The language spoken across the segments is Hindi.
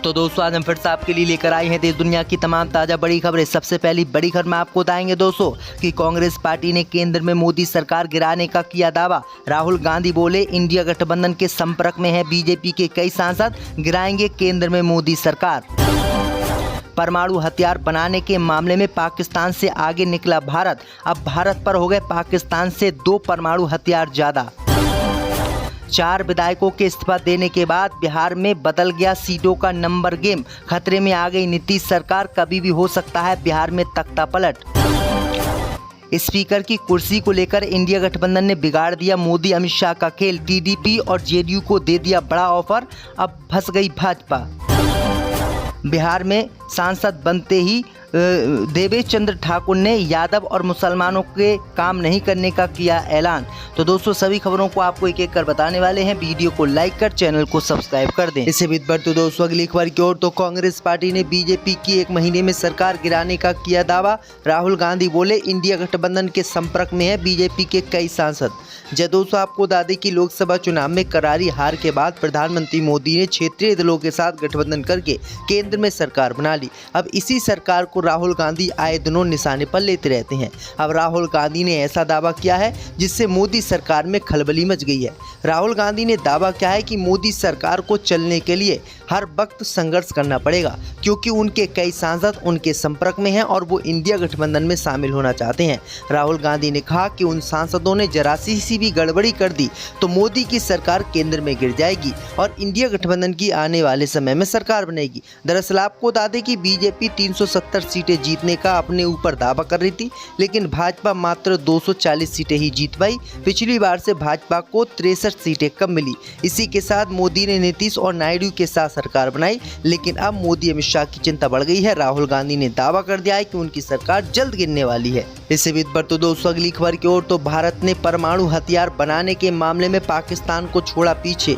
तो दोस्तों आज हम फिर से आपके लिए लेकर आए हैं देश दुनिया की तमाम ताज़ा बड़ी खबरें। सबसे पहली बड़ी खबर में आपको बताएंगे दोस्तों कि कांग्रेस पार्टी ने केंद्र में मोदी सरकार गिराने का किया दावा। राहुल गांधी बोले इंडिया गठबंधन के संपर्क में है बीजेपी के कई सांसद, गिराएंगे केंद्र में मोदी सरकार। परमाणु हथियार बनाने के मामले में पाकिस्तान से आगे निकला भारत, अब भारत पर हो गए पाकिस्तान से 2 परमाणु हथियार ज़्यादा। 4 विधायकों के इस्तीफा देने के बाद बिहार में बदल गया सीटों का नंबर गेम, खतरे में आ गई नीतीश सरकार, कभी भी हो सकता है बिहार में तख्ता पलट। स्पीकर की कुर्सी को लेकर इंडिया गठबंधन ने बिगाड़ दिया मोदी अमित शाह का खेल, टीडीपी और जेडीयू को दे दिया बड़ा ऑफर, अब फंस गई भाजपा। बिहार में सांसद बनते ही देवेश चंद्र ठाकुर ने यादव और मुसलमानों के काम नहीं करने का किया ऐलान। तो दोस्तों सभी खबरों को आपको एक एक कर बताने वाले हैं, वीडियो को लाइक कर चैनल को सब्सक्राइब कर दें। इससे भी बढ़ तो दोस्तों अगली खबर की ओर, तो कांग्रेस पार्टी ने बीजेपी की 1 महीने में सरकार गिराने का किया दावा। राहुल गांधी बोले इंडिया गठबंधन के संपर्क में है बीजेपी के कई सांसद। दोस्तों आपको बता दें कि लोकसभा चुनाव में करारी हार के बाद प्रधानमंत्री मोदी ने क्षेत्रीय दलों के साथ गठबंधन करके केंद्र में सरकार बना ली। अब इसी सरकार को राहुल गांधी आए दिनों निशाने पर लेते रहते हैं। अब राहुल गांधी ने ऐसा दावा किया है जिससे मोदी सरकार में खलबली मच गई है। राहुल गांधी ने दावा किया है कि मोदी सरकार को चलने के लिए हर वक्त संघर्ष करना पड़ेगा, क्योंकि उनके कई सांसद उनके संपर्क में हैं और वो इंडिया गठबंधन में शामिल होना चाहते हैं। राहुल गांधी ने कहा कि उन सांसदों ने जरा सी भी गड़बड़ी कर दी तो मोदी की सरकार केंद्र में गिर जाएगी और इंडिया गठबंधन की आने वाले समय में सरकार बनेगी। दरअसल आपको बता दें कि बीजेपी 370 सीटें जीतने का अपने ऊपर दावा कर रही थी, लेकिन भाजपा मात्र 240 सीटें ही जीत पाई। पिछली बार से भाजपा को 63 सीटें कम मिली। इसी के साथ मोदी ने नीतीश और नायडू के साथ सरकार बनाई, लेकिन अब मोदी अमित शाह की चिंता बढ़ गई है। राहुल गांधी ने दावा कर दिया है कि उनकी सरकार जल्द गिरने वाली है। इससे भी बढ़ तो दोस्तों अगली खबर की ओर, तो भारत ने परमाणु हथियार बनाने के मामले में पाकिस्तान को छोड़ा पीछे।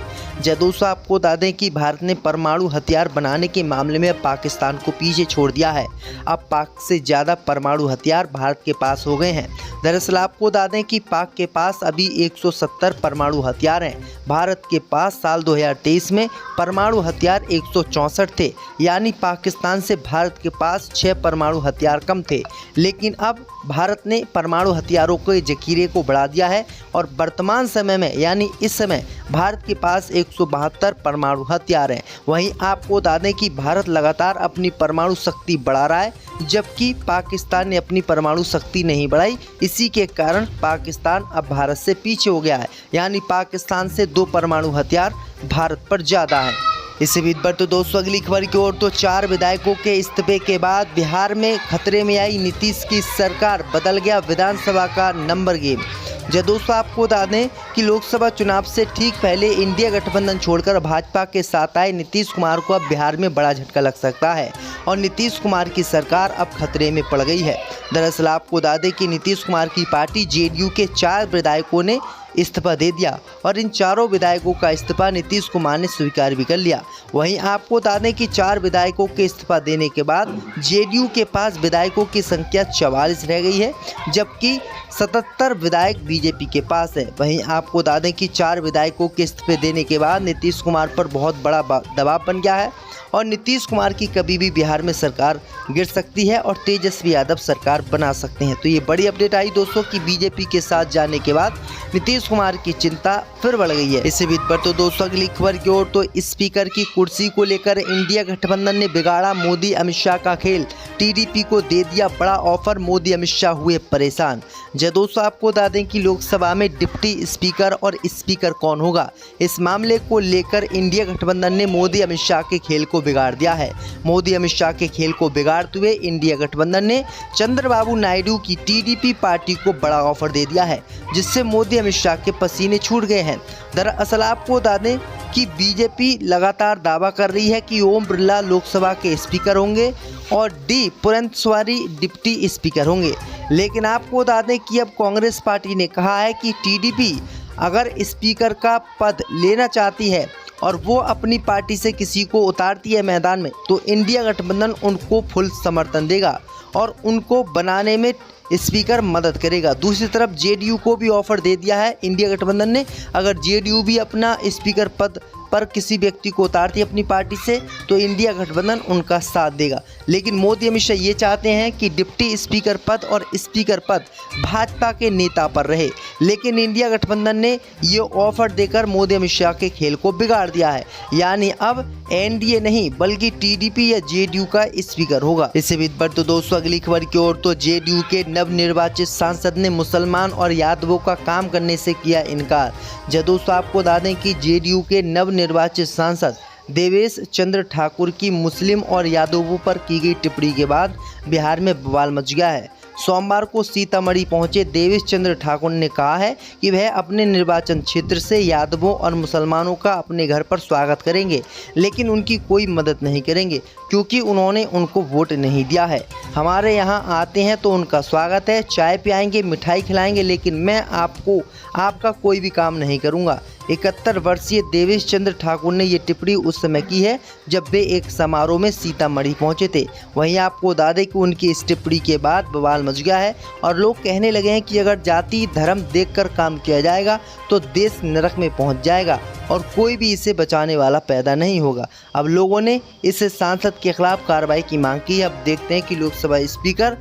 दोस्तों आपको बता दें कि भारत ने परमाणु हथियार बनाने के मामले में पाकिस्तान को पीछे छोड़ दिया है। अब पाक से ज़्यादा परमाणु हथियार भारत के पास हो गए हैं। दरअसल आपको बता दें कि पाक के पास अभी 170 परमाणु हथियार हैं। भारत के पास साल 2023 में परमाणु हथियार 164 थे, यानी पाकिस्तान से भारत के पास 6 परमाणु हथियार कम थे। लेकिन अब भारत ने परमाणु हथियारों के जखीरे को बढ़ा दिया है और वर्तमान समय में यानी इस समय भारत के पास 172 परमाणु हथियार हैं। वहीं आपको बता दें कि भारत लगातार अपनी परमाणु शक्ति बढ़ा रहा है, जबकि पाकिस्तान ने अपनी परमाणु शक्ति नहीं बढ़ाई। इसी के कारण पाकिस्तान अब भारत से पीछे हो गया है, यानी पाकिस्तान से 2 परमाणु हथियार भारत पर ज़्यादा है। इससे भी बढ़ तो दोस्तों अगली खबर की ओर, तो 4 विधायकों के इस्तीफे के बाद बिहार में खतरे में आई नीतीश की सरकार, बदल गया विधानसभा का नंबर गेम। दोस्तों आपको बता दें कि लोकसभा चुनाव से ठीक पहले इंडिया गठबंधन छोड़कर भाजपा के साथ आए नीतीश कुमार को अब बिहार में बड़ा झटका लग सकता है और नीतीश कुमार की सरकार अब खतरे में पड़ गई है। दरअसल आपको बता दें कि नीतीश कुमार की पार्टी जेडीयू के 4 विधायकों ने इस्तीफा दे दिया और इन 4 विधायकों का इस्तीफा नीतीश कुमार ने स्वीकार भी कर लिया। वहीं आपको बता दें कि 4 विधायकों के इस्तीफा देने के बाद जेडीयू के पास विधायकों की संख्या 44 रह गई है, जबकि 77 विधायक बीजेपी के पास है। वहीं आपको बता दें कि 4 विधायकों के इस्तीफे देने के बाद नीतीश कुमार पर बहुत बड़ा दबाव बन गया है और नीतीश कुमार की कभी भी बिहार में सरकार गिर सकती है और तेजस्वी यादव सरकार बना सकते हैं। तो ये बड़ी अपडेट आई दोस्तों कि बीजेपी के साथ जाने के बाद नीतीश कुमार की चिंता फिर बढ़ गई है। इससे भी पर तो दोस्तों अगली खबर की ओर, तो स्पीकर की कुर्सी को लेकर इंडिया गठबंधन ने बिगाड़ा मोदी अमित शाह का खेल, टीडीपी को दे दिया बड़ा ऑफर, मोदी अमित शाह हुए परेशान। दोस्तों आपको बता दें कि लोकसभा में डिप्टी स्पीकर और स्पीकर कौन होगा, इस मामले को लेकर इंडिया गठबंधन ने मोदी अमित शाह के खेल को बिगाड़ दिया है। मोदी अमित शाह के खेल को बिगाड़ते हुए इंडिया गठबंधन ने चंद्रबाबू नायडू की टीडीपी पार्टी को बड़ा ऑफर दे दिया है, जिससे मोदी अमित शाह के पसीने छूट गए हैं। दरअसल आपको बता दें कि बीजेपी लगातार दावा कर रही है कि ओम बिरला लोकसभा के स्पीकर होंगे और डी पुरंदेश्वरी डिप्टी स्पीकर होंगे, लेकिन आपको बता दें कि अब कांग्रेस पार्टी ने कहा है कि टीडीपी अगर स्पीकर का पद लेना चाहती है और वो अपनी पार्टी से किसी को उतारती है मैदान में, तो इंडिया गठबंधन उनको फुल समर्थन देगा और उनको बनाने में स्पीकर मदद करेगा। दूसरी तरफ जेडीयू को भी ऑफर दे दिया है इंडिया गठबंधन ने, अगर जेडीयू भी अपना स्पीकर पद पर किसी व्यक्ति को उतारती है अपनी पार्टी से तो इंडिया गठबंधन उनका साथ देगा। लेकिन मोदी अमित शाह ये चाहते हैं कि डिप्टी स्पीकर पद और स्पीकर पद भाजपा के नेता पर रहे, लेकिन इंडिया गठबंधन ने ये ऑफर देकर मोदी अमित शाह के खेल को बिगाड़ दिया है। यानी अब एनडीए नहीं बल्कि टीडीपी या जेडीयू का स्पीकर होगा। इससे भी बढ़ तो दोस्तों अगली खबर की ओर, तो जेडीयू के नवनिर्वाचित सांसद ने मुसलमान और यादवों का काम करने से किया इनकार। दोस्तों आपको बता दें कि जेडीयू के नवनिर्वाचित सांसद देवेश चंद्र ठाकुर की मुस्लिम और यादवों पर की गई टिप्पणी के बाद बिहार में बवाल मच गया है। सोमवार को सीतामढ़ी पहुंचे देवेश चंद्र ठाकुर ने कहा है कि वह अपने निर्वाचन क्षेत्र से यादवों और मुसलमानों का अपने घर पर स्वागत करेंगे, लेकिन उनकी कोई मदद नहीं करेंगे क्योंकि उन्होंने उनको वोट नहीं दिया है। हमारे यहाँ आते हैं तो उनका स्वागत है, चाय पिलाएंगे, मिठाई खिलाएंगे, लेकिन मैं आपका कोई भी काम नहीं करूँगा। 71 वर्षीय देवेश चंद्र ठाकुर ने ये टिप्पणी उस समय की है जब वे एक समारोह में सीतामढ़ी पहुंचे थे। वहीं आपको बता दें कि उनकी इस टिप्पणी के बाद बवाल मच गया है और लोग कहने लगे हैं कि अगर जाति धर्म देखकर काम किया जाएगा तो देश नरक में पहुंच जाएगा और कोई भी इसे बचाने वाला पैदा नहीं होगा। अब लोगों ने इस सांसद के खिलाफ कार्रवाई की मांग की है। अब देखते हैं कि लोकसभा स्पीकर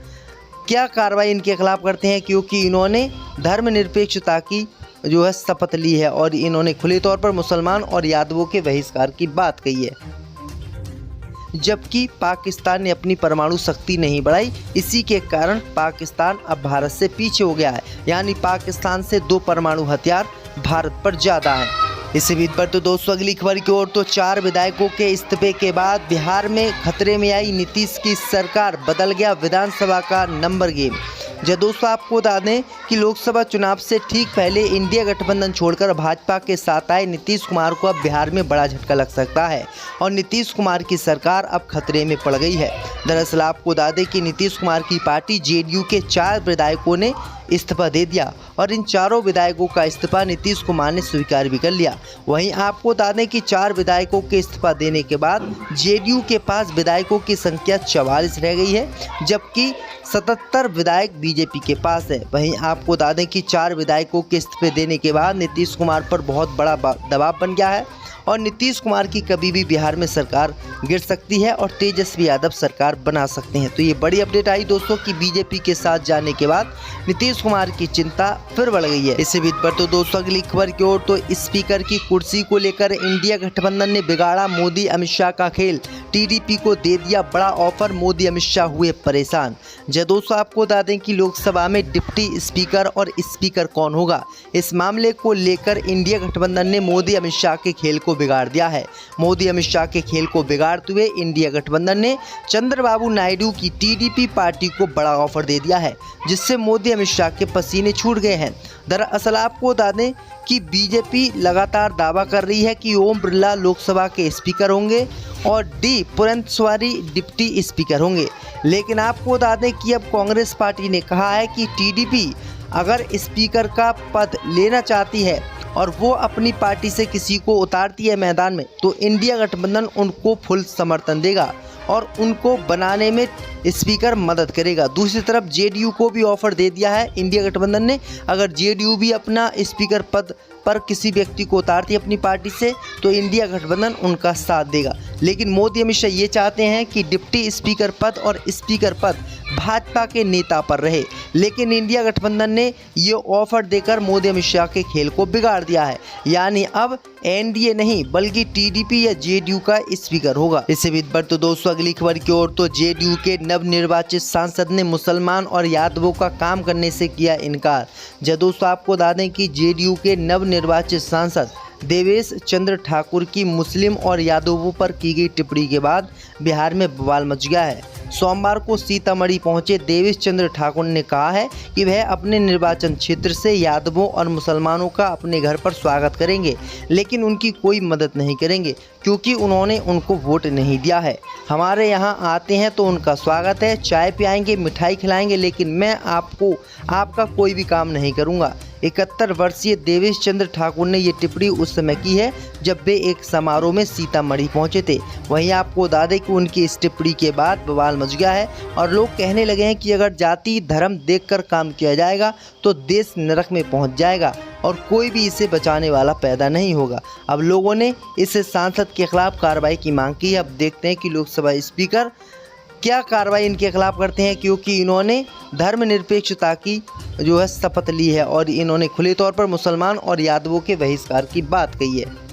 क्या कार्रवाई इनके खिलाफ करते हैं, क्योंकि इन्होंने धर्मनिरपेक्षता की जो है शपथ ली है और इन्होंने खुले तौर पर मुसलमान और यादवों के बहिष्कार की बात कही है। जबकि पाकिस्तान ने अपनी परमाणु शक्ति नहीं बढ़ाई, इसी के कारण पाकिस्तान अब भारत से पीछे हो गया है। यानी पाकिस्तान से 2 परमाणु हथियार भारत पर ज़्यादा है। इसी बीच पर तो दोस्तों अगली खबर की ओर, तो 4 विधायकों के इस्तीफे के बाद बिहार में खतरे में आई नीतीश की सरकार, बदल गया विधानसभा का नंबर गेम। दोस्तों आपको बता दें कि लोकसभा चुनाव से ठीक पहले इंडिया गठबंधन छोड़कर भाजपा के साथ आए नीतीश कुमार को अब बिहार में बड़ा झटका लग सकता है और नीतीश कुमार की सरकार अब खतरे में पड़ गई है। दरअसल आपको बता दें कि नीतीश कुमार की पार्टी जेडीयू के 4 विधायकों ने इस्तीफा दे दिया और इन चारों विधायकों का इस्तीफा नीतीश कुमार ने स्वीकार भी कर लिया। वहीं आपको बता दें कि 4 विधायकों के इस्तीफा देने के बाद जेडीयू के पास विधायकों की संख्या 44 रह गई है, जबकि 77 विधायक बीजेपी के पास है। वहीं आपको बता दें कि 4 विधायकों के इस्तीफे देने के बाद नीतीश कुमार पर बहुत बड़ा दबाव बन गया है और नीतीश कुमार की कभी भी बिहार में सरकार गिर सकती है और तेजस्वी यादव सरकार बना सकते हैं। तो ये बड़ी अपडेट आई दोस्तों कि बीजेपी के साथ जाने के बाद नीतीश कुमार की चिंता फिर बढ़ गई है। इसी बीच पर तो दोस्तों अगली खबर की ओर, तो स्पीकर की कुर्सी को लेकर इंडिया गठबंधन ने बिगाड़ा मोदी अमित शाह का खेल, टीडीपी को दे दिया बड़ा ऑफर, मोदी अमित शाह हुए परेशान। दोस्तों आपको बता दें कि लोकसभा में डिप्टी स्पीकर और स्पीकर कौन होगा, इस मामले को लेकर इंडिया गठबंधन ने मोदी अमित शाह के खेल को बिगाड़ दिया है। मोदी अमित शाह के खेल को बिगाड़ते हुए इंडिया गठबंधन ने चंद्रबाबू नायडू की टीडीपी पार्टी को बड़ा ऑफर दे दिया है, जिससे मोदी अमित शाह के पसीने छूट गए हैं। दरअसल आपको बता दें कि बीजेपी लगातार दावा कर रही है कि ओम बिरला लोकसभा के स्पीकर होंगे और डी पुरंदेश्वरी डिप्टी स्पीकर होंगे, लेकिन आपको बता दें कि अब कांग्रेस पार्टी ने कहा है कि टीडीपी अगर स्पीकर का पद लेना चाहती है और वो अपनी पार्टी से किसी को उतारती है मैदान में, तो इंडिया गठबंधन उनको फुल समर्थन देगा और उनको बनाने में स्पीकर मदद करेगा। दूसरी तरफ जेडीयू को भी ऑफर दे दिया है इंडिया गठबंधन ने, अगर जेडीयू भी अपना स्पीकर पद पर किसी व्यक्ति को उतारती है अपनी पार्टी से तो इंडिया गठबंधन उनका साथ देगा। लेकिन मोदी अमित शाह ये चाहते हैं कि डिप्टी स्पीकर पद और स्पीकर पद भाजपा के नेता पर रहे, लेकिन इंडिया गठबंधन ने ये ऑफर देकर मोदी अमित शाह के खेल को बिगाड़ दिया है। यानी अब एनडीए नहीं बल्कि टीडीपी या जेडीयू का स्पीकर होगा। इससे भी बढ़ तो दोस्तों अगली खबर की ओर, तो जेडीयू के नवनिर्वाचित सांसद ने मुसलमान और यादवों का काम करने से किया इनकार। दोस्तों आपको बता दें कि जेडीयू के नवनिर्वाचित सांसद देवेश चंद्र ठाकुर की मुस्लिम और यादवों पर की गई टिप्पणी के बाद बिहार में बवाल मच गया है। सोमवार को सीतामढ़ी पहुंचे देवेश चंद्र ठाकुर ने कहा है कि वह अपने निर्वाचन क्षेत्र से यादवों और मुसलमानों का अपने घर पर स्वागत करेंगे, लेकिन उनकी कोई मदद नहीं करेंगे क्योंकि उन्होंने उनको वोट नहीं दिया है। हमारे यहाँ आते हैं तो उनका स्वागत है, चाय पिलाएंगे, मिठाई खिलाएंगे, लेकिन मैं आपका कोई भी काम नहीं करूँगा। 71 वर्षीय देवेश चंद्र ठाकुर ने ये टिप्पणी उस समय की है जब वे एक समारोह में सीतामढ़ी पहुंचे थे। वहीं आपको बता दें कि उनकी इस टिप्पणी के बाद बवाल मच गया है और लोग कहने लगे हैं कि अगर जाति धर्म देखकर काम किया जाएगा तो देश नरक में पहुंच जाएगा और कोई भी इसे बचाने वाला पैदा नहीं होगा। अब लोगों ने इस सांसद के खिलाफ कार्रवाई की मांग की है। अब देखते हैं कि लोकसभा स्पीकर क्या कार्रवाई इनके खिलाफ करते हैं, क्योंकि इन्होंने धर्मनिरपेक्षता की जो है शपथ ली है और इन्होंने खुले तौर पर मुसलमान और यादवों के बहिष्कार की बात कही है।